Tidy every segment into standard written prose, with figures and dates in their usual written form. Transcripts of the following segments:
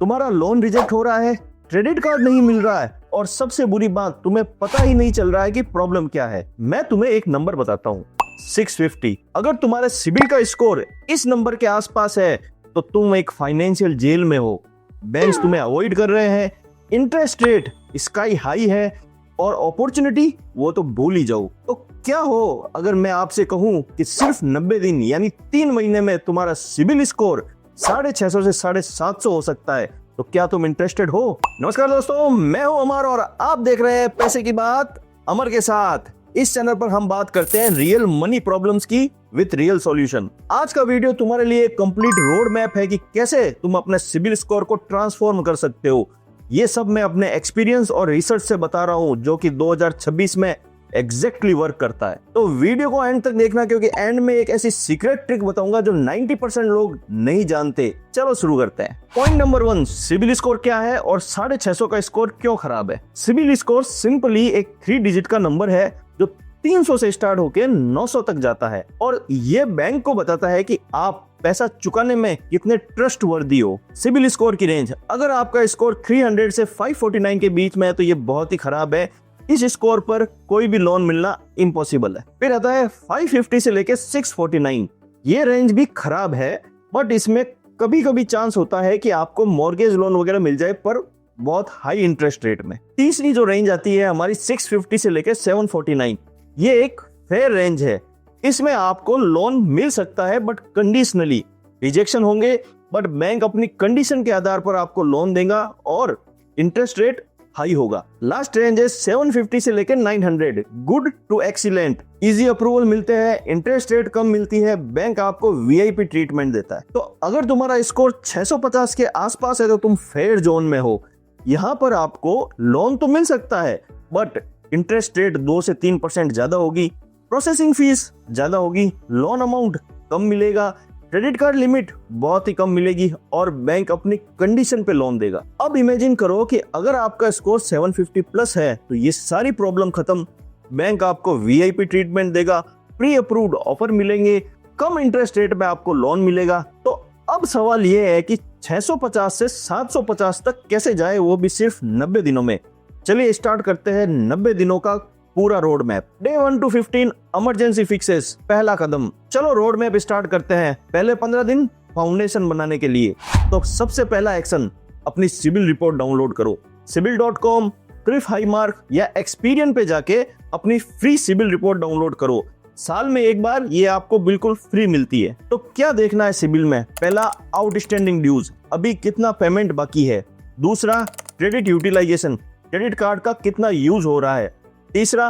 तुम्हारा loan reject हो रहा है, क्रेडिट कार्ड नहीं मिल रहा है, और सबसे बुरी बात, तुम्हें पता ही नहीं चल रहा है कि प्रॉब्लम क्या है। मैं तुम्हें एक नंबर बताता हूँ, 650। अगर तुम्हारे सिबिल का स्कोर इस नंबर के आसपास है तो तुम एक फाइनेंशियल जेल में हो। बैंक्स तुम्हें अवॉइड कर रहे हैं, इंटरेस्ट रेट स्काई हाई है, और अपॉर्चुनिटी वो तो भूल ही जाओ। तो क्या हो अगर मैं आपसे कहूं कि सिर्फ 90 दिन यानी 3 महीने में तुम्हारा सिबिल स्कोर 650 से 750 हो सकता है? तो क्या तुम इंटरेस्टेड हो? नमस्कार दोस्तों, मैं हूं अमर और आप देख रहे हैं पैसे की बात अमर के साथ। इस चैनल पर हम बात करते हैं रियल मनी प्रॉब्लम्स की विथ रियल सॉल्यूशन। आज का वीडियो तुम्हारे लिए कंप्लीट रोड मैप है कि कैसे तुम अपने सिबिल स्कोर को ट्रांसफॉर्म कर सकते हो। ये सब मैं अपने एक्सपीरियंस और रिसर्च से बता रहा हूं, जो कि 2026 में एग्जैक्टली वर्क करता है। तो वीडियो को एंड तक देखना, क्योंकि एंड में एक ऐसी सीक्रेट ट्रिक बताऊंगा जो 90% लोग नहीं जानते। चलो शुरू करते हैं। पॉइंट नंबर 1, सिबिल स्कोर क्या है और 650 का स्कोर क्यों खराब है? सिबिल स्कोर सिंपली एक 3 डिजिट का नंबर है जो 300 से स्टार्ट होकर 900 तक जाता है, और ये बैंक को बताता है कि आप पैसा चुकाने में कितने ट्रस्टवर्दी हो। सिबिल स्कोर की रेंज, अगर आपका स्कोर 300 से 549 के बीच में है तो ये बहुत ही खराब है। इस स्कोर पर कोई भी लोन मिलना इम्पॉसिबल है। फिर आता है 550 से लेके 649, ये रेंज भी खराब है, बट इसमें कभी कभी चांस होता है कि आपको मॉर्गेज लोन वगैरह मिल जाए, पर बहुत हाई इंटरेस्ट रेट में। तीसरी जो रेंज आती है हमारी 650 से लेके 749, ये एक फेयर रेंज है। इसमें आपको लोन मिल सकता है, बट कंडीशनली। रिजेक्शन होंगे, बट बैंक अपनी कंडीशन के आधार पर आपको लोन देगा और इंटरेस्ट रेट हाई होगा। लास्ट रेंज है 750 से लेकर 900, good to excellent. Easy approval मिलते हैं, इंटरेस्ट रेट कम मिलती है, बैंक आपको वीआईपी ट्रीटमेंट देता है। तो अगर तुम्हारा स्कोर 650 के आसपास है तो तुम फेयर जोन में हो। यहाँ पर आपको लोन तो मिल सकता है, बट इंटरेस्ट रेट 2 से 3% ज्यादा होगी, प्रोसेसिंग फीस ज्यादा होगी, लोन अमाउंट कम मिलेगा, क्रेडिट कार्ड लिमिट बहुत ही कम मिलेगी, और बैंक अपनी कंडीशन पे लोन देगा। अब इमेजिन करो कि अगर आपका स्कोर 750 प्लस है तो ये सारी प्रॉब्लम खत्म। बैंक आपको वीआईपी ट्रीटमेंट देगा, प्री अप्रूव्ड ऑफर मिलेंगे, कम इंटरेस्ट रेट में आपको लोन मिलेगा। तो अब सवाल ये है कि 650 से 750 तक कैसे जाए, वो भी सिर्फ 90 दिनों में। चलिए स्टार्ट करते हैं 90 दिनों का पूरा road map. Day 1 to 15 emergency fixes, पहला कदम। चलो रोड मैप स्टार्ट करते हैं। पहले 15 दिन फाउंडेशन बनाने के लिए। तो सबसे पहला एक्शन, अपनी सिबिल रिपोर्ट डाउनलोड करो। sibil.com, क्रिफ हाईमार्क या एक्सपीरियन पे जाके अपनी फ्री सिबिल रिपोर्ट डाउनलोड करो। साल में एक बार ये आपको बिल्कुल फ्री मिलती है। तो क्या देखना है सिबिल में? पहला, आउटस्टैंडिंग ड्यूज, अभी कितना पेमेंट बाकी है। दूसरा, क्रेडिट यूटिलाइजेशन, क्रेडिट कार्ड का कितना यूज हो रहा है। तीसरा,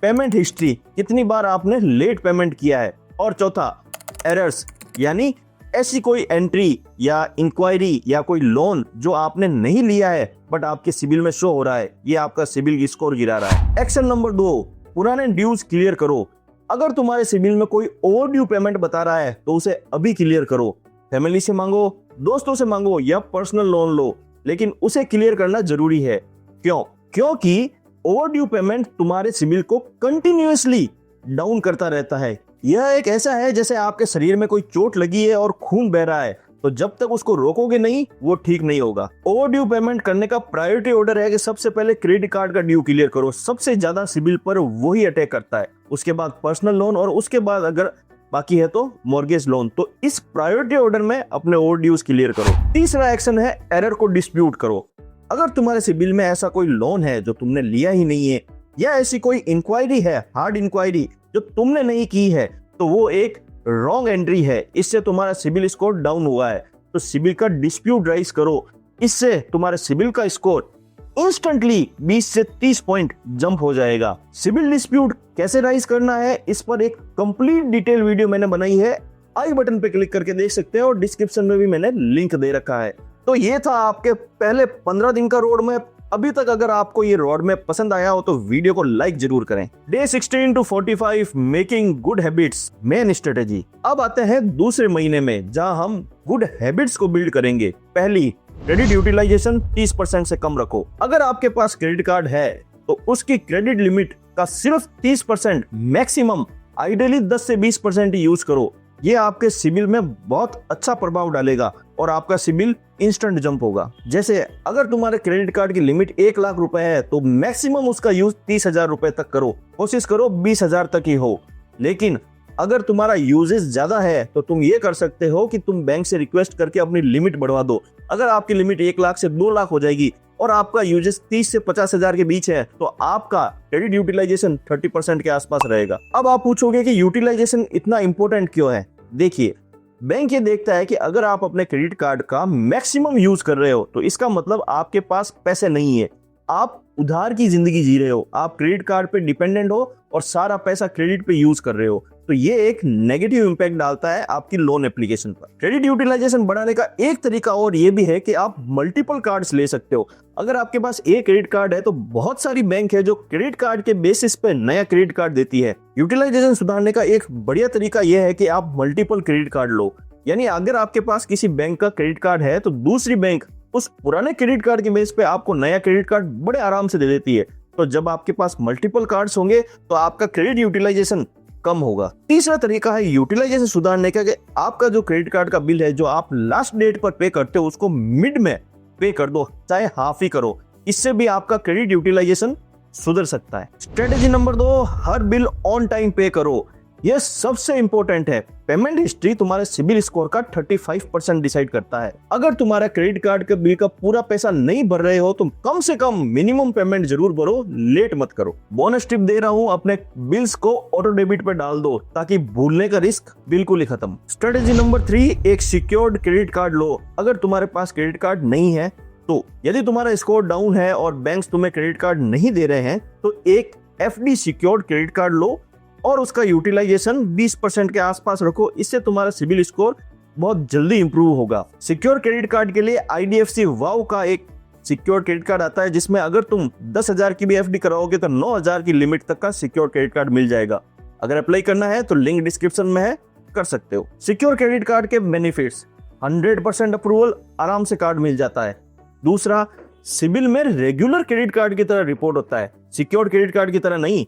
पेमेंट हिस्ट्री, कितनी बार आपने लेट पेमेंट किया है। और चौथा, एरर्स, यानी ऐसी कोई एंट्री या इंक्वायरी या कोई लोन जो आपने नहीं लिया है बट आपके सिबिल में शो हो रहा है, ये आपका सिबिल स्कोर गिरा रहा है। एक्शन नंबर 2, पुराने ड्यूज क्लियर करो। अगर तुम्हारे सिबिल में कोई ओवरड्यू पेमेंट बता रहा है तो उसे अभी क्लियर करो। फैमिली से मांगो, दोस्तों से मांगो या पर्सनल लोन लो, लेकिन उसे क्लियर करना जरूरी है। क्यों? क्योंकि ओवरड्यू पेमेंट तुम्हारे सिबिल को कंटिन्यूअसली डाउन करता रहता है। यह एक ऐसा है जैसे आपके शरीर में कोई चोट लगी है और खून बह रहा है, तो जब तक उसको रोकोगे नहीं वो ठीक नहीं होगा। ओवरड्यू पेमेंट करने का प्रायोरिटी ऑर्डर है कि सबसे पहले क्रेडिट कार्ड का ड्यू क्लियर करो। सबसे ज्यादा सिबिल पर वही अटैक करता है, उसके बाद पर्सनल लोन, और उसके बाद अगर बाकी है तो मॉर्गेज लोन। तो इस प्रायोरिटी ऑर्डर में अपने ओवरड्यूज क्लियर करो। तीसरा एक्शन है एरर को डिस्प्यूट करो। अगर तुम्हारे सिबिल में ऐसा कोई लोन है जो तुमने लिया ही नहीं है, या ऐसी कोई इंक्वायरी है, हार्ड इंक्वायरी, जो तुमने नहीं की है, तो वो एक रॉन्ग एंट्री है। इससे तुम्हारा सिबिल स्कोर डाउन हुआ है। तो सिबिल का डिस्प्यूट राइज करो। इससे तुम्हारे सिबिल का स्कोर इंस्टेंटली 20 से 30 पॉइंट जंप हो जाएगा। सिबिल डिस्प्यूट कैसे राइज करना है, इस पर एक कंप्लीट डिटेल वीडियो मैंने बनाई है, आई बटन पे क्लिक करके देख सकते हैं, और डिस्क्रिप्शन में भी मैंने लिंक दे रखा है। तो ये था आपके पहले 15 दिन का रोड मैप। अभी तक अगर आपको ये रोड मैप पसंद आया हो तो वीडियो को लाइक जरूर करें। Day 16 to 45 making good habits, main strategy. अब आते हैं दूसरे महीने में, जहां हम गुड हैबिट्स को बिल्ड करेंगे। पहली, क्रेडिट यूटिलाइजेशन 30% से कम रखो। अगर आपके पास क्रेडिट कार्ड है तो उसकी क्रेडिट लिमिट का सिर्फ 30%, मैक्सिमम आइडियली 10 से 20% यूज करो। ये आपके सिबिल में बहुत अच्छा प्रभाव डालेगा और आपका सिबिल इंस्टेंट जंप होगा। जैसे अगर तुम्हारे क्रेडिट कार्ड की लिमिट 1 लाख रुपए है तो मैक्सिमम उसका यूज 30,000 रुपए तक करो, कोशिश करो 20,000 तक ही हो। लेकिन अगर तुम्हारा यूजेस ज्यादा है तो तुम ये कर सकते हो कि तुम बैंक से रिक्वेस्ट करके अपनी लिमिट बढ़वा दो। अगर आपकी लिमिट 1 लाख से 2 लाख हो जाएगी और आपका यूजेस 30 से 50,000 के बीच है तो आपका क्रेडिट यूटिलाइजेशन 30% के आसपास रहेगा। अब आप पूछोगे कि यूटिलाइजेशन इतना इंपॉर्टेंट क्यों है? देखिए, बैंक ये देखता है कि अगर आप अपने क्रेडिट कार्ड का मैक्सिमम यूज कर रहे हो तो इसका मतलब आपके पास पैसे नहीं है, आप उधार की जिंदगी जी रहे हो, आप क्रेडिट कार्ड पे डिपेंडेंट हो और सारा पैसा क्रेडिट पे यूज कर रहे हो। तो ये एक नेगेटिव इंपैक्ट डालता है आपकी लोन एप्लीकेशन पर। क्रेडिट यूटिलाइजेशन बढ़ाने का एक तरीका और ये भी है कि आप मल्टीपल कार्ड्स ले सकते हो। अगर आपके पास एक क्रेडिट कार्ड है तो बहुत सारी बैंक है जो क्रेडिट कार्ड के बेसिस पे नया क्रेडिट कार्ड देती है। यूटिलाइजेशन सुधारने का एक बढ़िया तरीका यह है कि आप मल्टीपल क्रेडिट कार्ड लो। यानी अगर आपके पास किसी बैंक का क्रेडिट कार्ड है तो दूसरी बैंक उस पुराने क्रेडिट कार्ड के बेस पे आपको नया क्रेडिट कार्ड बड़े आराम से दे देती है। तो जब आपके पास मल्टीपल कार्ड्स होंगे तो आपका क्रेडिट यूटिलाइजेशन कम होगा। तीसरा तरीका है यूटिलाइजेशन सुधारने का कि आपका जो क्रेडिट कार्ड का बिल है जो आप लास्ट डेट पर पे करते हो उसको मिड में पे कर दो, चाहे हाफ ही करो। इससे भी आपका क्रेडिट यूटिलाइजेशन सुधर सकता है। Strategy number 2, her bill on time पे करो। यह सबसे इंपॉर्टेंट है। पेमेंट हिस्ट्री तुम्हारे सिबिल स्कोर का 35% डिसाइड करता है। अगर तुम्हारा क्रेडिट कार्ड के बिल का पूरा पैसा नहीं भर रहे हो तो कम से कम मिनिमम पेमेंट जरूर भरो, लेट मत करो। बोनस टिप दे रहा हूं, अपने बिल्स को ऑटो डेबिट पे डाल दो ताकि भूलने का रिस्क बिल्कुल ही खत्म। स्ट्रेटेजी नंबर 3, एक सिक्योर्ड क्रेडिट कार्ड लो। अगर तुम्हारे पास क्रेडिट कार्ड नहीं है तो यदि तुम्हारा स्कोर डाउन है और बैंक्स तुम्हें क्रेडिट कार्ड नहीं दे रहे हैं तो एक एफडी सिक्योर्ड क्रेडिट कार्ड लो और उसका यूटिलाइजेशन 20% के आसपास रखो। इससे तुम्हारा सिबिल स्कोर बहुत जल्दी इंप्रूव होगा। सिक्योर क्रेडिट कार्ड के लिए आईडीएफसी वाव का एक सिक्योर क्रेडिट कार्ड आता है जिसमें अगर तुम 10,000 की भी एफडी कराओगे तो 9,000 की लिमिट तक का सिक्योर क्रेडिट कार्ड मिल जाएगा। अगर अप्लाई करना है तो लिंक डिस्क्रिप्शन में है, कर सकते हो। सिक्योर क्रेडिट कार्ड के बेनिफिट्स, 100% अप्रूवल, आराम से कार्ड मिल जाता है। दूसरा, सिबिल में रेगुलर क्रेडिट कार्ड की तरह रिपोर्ट होता है, सिक्योर क्रेडिट कार्ड की तरह नहीं।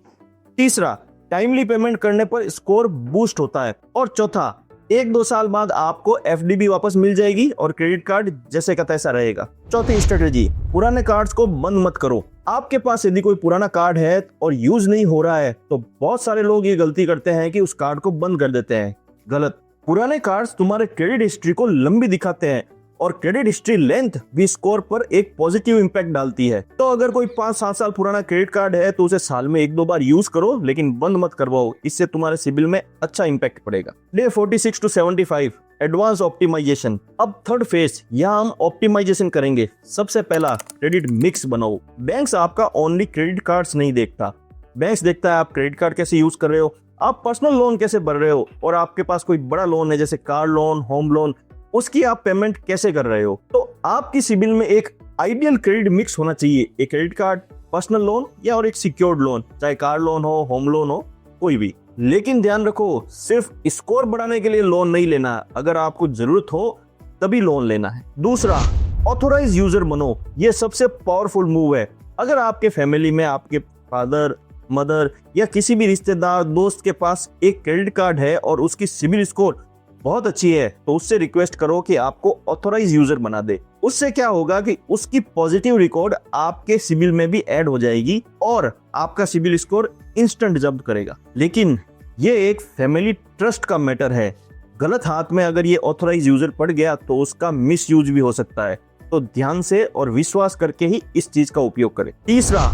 तीसरा, टाइमली पेमेंट करने पर स्कोर बूस्ट होता है। और चौथा, 1-2 साल बाद आपको एफडी भी वापस मिल जाएगी और क्रेडिट कार्ड जैसे का तैसा रहेगा। चौथी स्ट्रेटेजी, पुराने कार्ड्स को बंद मत करो। आपके पास यदि कोई पुराना कार्ड है और यूज नहीं हो रहा है तो बहुत सारे लोग ये गलती करते हैं कि उस कार्ड को बंद कर देते हैं। गलत। पुराने कार्ड्स तुम्हारे क्रेडिट हिस्ट्री को लंबी दिखाते हैं और क्रेडिट हिस्ट्री लेंथ भी स्कोर पर एक पॉजिटिव इंपैक्ट डालती है। तो अगर कोई 5-7 साल पुराना क्रेडिट कार्ड है तो उसे साल में 1-2 बार यूज करो, लेकिन बंद मत करवाओ। इससे तुम्हारे सिबिल में अच्छा इंपैक्ट पड़ेगा। Day 46 to 75, advance optimisation. अब थर्ड फेज, यहाँ हम ऑप्टिमाइजेशन करेंगे। सबसे पहला, क्रेडिट मिक्स बनाओ। बैंक्स आपका ओनली क्रेडिट कार्ड्स नहीं देखता, बैंक्स देखता है आप क्रेडिट कार्ड कैसे यूज कर रहे हो, आप पर्सनल लोन कैसे भर रहे हो और आपके पास कोई बड़ा लोन है जैसे कार लोन, होम लोन, उसकी आप पेमेंट कैसे कर रहे हो। तो आपकी सिबिल में एक आइडियल क्रेडिट मिक्स होना चाहिए, एक क्रेडिट कार्ड, पर्सनल लोन या और एक सिक्योर्ड लोन, चाहे कार लोन हो, होम लोन हो, कोई भी। लेकिन ध्यान रखो, सिर्फ स्कोर बढ़ाने के लिए लोन नहीं लेना, अगर आपको जरूरत हो तभी लोन लेना है। दूसरा, ऑथोराइज यूजर बनो। ये सबसे पावरफुल मूव है। अगर आपके फैमिली में आपके फादर, मदर या किसी भी रिश्तेदार, दोस्त के पास एक क्रेडिट कार्ड है और उसकी सिबिल स्कोर बहुत अच्छी है तो उससे रिक्वेस्ट करो कि आपको ऑथोराइज यूजर बना दे। उससे क्या होगा कि उसकी पॉजिटिव रिकॉर्ड आपके सिबिल में भी ऐड हो जाएगी और आपका सिबिल स्कोर इंस्टेंट जब्त करेगा। लेकिन ये एक फैमिली ट्रस्ट का मैटर है। गलत हाथ में अगर ये ऑथोराइज यूजर पड़ गया तो उसका मिस यूज भी हो सकता है। तो ध्यान से और विश्वास करके ही इस चीज का उपयोग करें। तीसरा,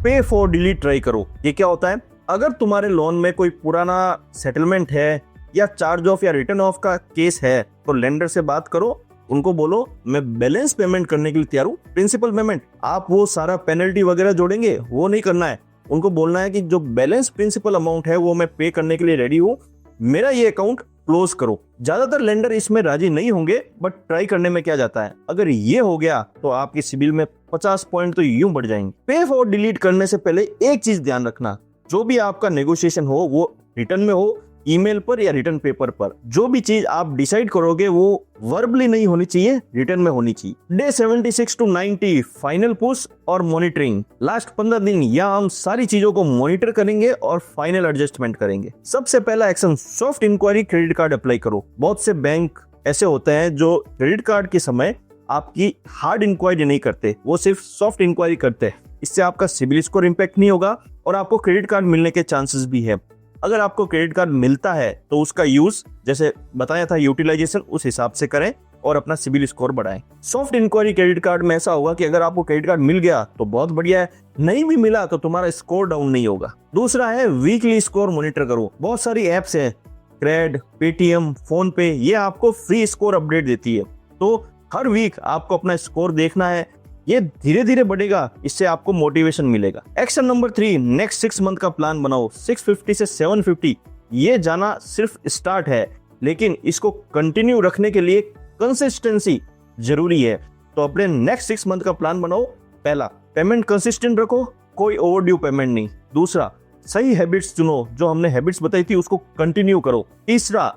पे फॉर डिलीट ट्राई करो। ये क्या होता है? अगर तुम्हारे लोन में कोई पुराना सेटलमेंट है या चार्ज ऑफ या रिटर्न ऑफ का केस है तो लेंडर से बात करो, उनको बोलो मैं बैलेंस पेमेंट करने के लिए तैयार हूँ। प्रिंसिपल पेमेंट, आप वो सारा पेनल्टी वगैरह जोड़ेंगे वो नहीं करना है। उनको बोलना है कि जो बैलेंस प्रिंसिपल अमाउंट है वो मैं पे करने के लिए रेडी हूँ, मेरा ये अकाउंट क्लोज करो। ज्यादातर लेंडर इसमें राजी नहीं होंगे, बट ट्राई करने में क्या जाता है। अगर ये हो गया तो आपकी सिबिल में 50 पॉइंट तो यूं बढ़ जाएंगे। पे फॉर डिलीट करने से पहले एक चीज ध्यान रखना, जो भी आपका नेगोशिएशन हो वो रिटर्न में हो, ईमेल पर या रिटर्न पेपर पर। जो भी चीज आप डिसाइड करोगे वो वर्बली नहीं होनी चाहिए, रिटर्न में होनी चाहिए। डे 76 to 90, फाइनल पुश और मॉनिटरिंग। लास्ट 15 दिन यहाँ हम सारी चीजों को मॉनिटर करेंगे और फाइनल एडजस्टमेंट करेंगे। सबसे पहला action, soft inquiry credit card apply करो। बहुत से बैंक ऐसे होते हैं जो क्रेडिट कार्ड के समय आपकी हार्ड इंक्वायरी नहीं करते, वो सिर्फ सॉफ्ट इंक्वायरी करते हैं। इससे आपका सिबिल स्कोर इम्पैक्ट नहीं होगा और आपको क्रेडिट कार्ड मिलने के चांसेस भी है। अगर आपको क्रेडिट कार्ड मिलता है तो उसका यूज जैसे बताया था यूटिलाइजेशन उस हिसाब से करें और अपना सिबिल स्कोर बढ़ाएं। सॉफ्ट इंक्वायरी क्रेडिट कार्ड में ऐसा होगा कि अगर आपको क्रेडिट कार्ड मिल गया तो बहुत बढ़िया है, नहीं भी मिला तो तुम्हारा स्कोर डाउन नहीं होगा। दूसरा है वीकली स्कोर मॉनिटर करो। बहुत सारी एप्स हैं, क्रेड, पेटीएम, फोन पे, ये आपको फ्री स्कोर अपडेट देती है। तो हर वीक आपको अपना स्कोर देखना है, ये धीरे धीरे बढ़ेगा, इससे आपको मोटिवेशन मिलेगा। एक्शन नंबर 3, नेक्स्ट 6 मंथ का प्लान बनाओ। 650 से 750 ये जाना सिर्फ स्टार्ट है, लेकिन इसको कंटिन्यू रखने के लिए कंसिस्टेंसी जरूरी है। तो अपने नेक्स्ट 6 मंथ का प्लान बनाओ। पहला, पेमेंट कंसिस्टेंट रखो, कोई ओवरड्यू पेमेंट नहीं। दूसरा, सही हैबिट्स चुनो, जो हमने हैबिट्स बताई थी उसको कंटिन्यू करो। तीसरा,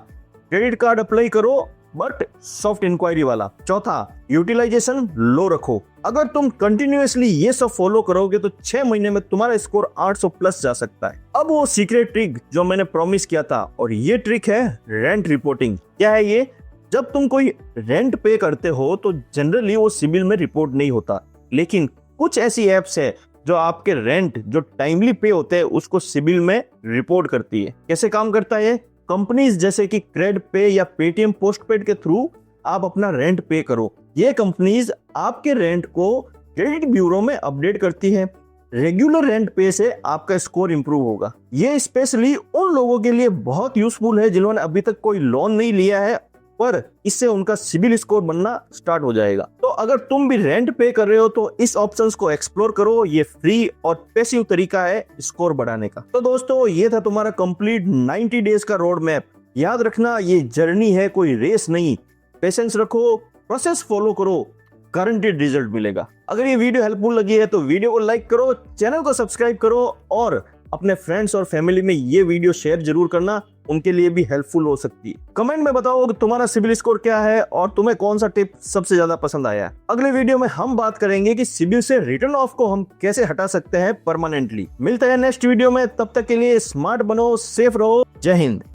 क्रेडिट कार्ड अप्लाई करो बट सॉफ्ट इंक्वायरी वाला। चौथा, यूटिलाइजेशन लो रखो। अगर तुम कंटिन्यूअसली ये सब फॉलो करोगे तो 6 महीने में तुम्हारा स्कोर 800 प्लस जा सकता है। अब वो सीक्रेट ट्रिक जो मैंने प्रॉमिस किया था, और ये ट्रिक है रेंट रिपोर्टिंग। क्या है ये? जब तुम कोई रेंट पे करते हो तो जनरली वो सिबिल में रिपोर्ट नहीं होता, लेकिन कुछ ऐसी एप्स है जो आपके रेंट जो टाइमली पे होते हैं उसको सिबिल में रिपोर्ट करती है। कैसे काम करता है? कंपनीज जैसे कि क्रेड पे या पेटीएम पोस्टपेड के थ्रू आप अपना रेंट पे करो। ये कंपनीज आपके रेंट को क्रेडिट ब्यूरो में अपडेट करती है। रेगुलर रेंट पे से आपका स्कोर इंप्रूव होगा। ये स्पेशली उन लोगों के लिए बहुत यूजफुल है जिन्होंने अभी तक कोई लोन नहीं लिया है, पर इससे उनका सिबिल स्कोर बनना स्टार्ट हो जाएगा। तो अगर तुम भी रेंट पे कर रहे हो तो इस ऑप्शंस को एक्सप्लोर करो। ये फ्री और पैसिव तरीका है स्कोर बढ़ाने का। तो दोस्तों, ये था तुम्हारा कंप्लीट 90 डेज का रोड मैप। याद रखना, ये जर्नी है, कोई रेस नहीं। पेशेंस रखो, प्रोसेस फॉलो करो, गारंटीड रिजल्ट मिलेगा। अगर ये वीडियो हेल्पफुल लगी है तो वीडियो को लाइक करो, चैनल को सब्सक्राइब करो और अपने फ्रेंड्स और फैमिली में ये वीडियो शेयर जरूर करना, उनके लिए भी हेल्पफुल हो सकती है। कमेंट में बताओ कि तुम्हारा सिबिल स्कोर क्या है और तुम्हें कौन सा टिप सबसे ज्यादा पसंद आया है। अगले वीडियो में हम बात करेंगे कि सिबिल से रिटर्न ऑफ को हम कैसे हटा सकते हैं परमानेंटली। मिलते हैं नेक्स्ट वीडियो में, तब तक के लिए स्मार्ट बनो, सेफ रहो। जय हिंद।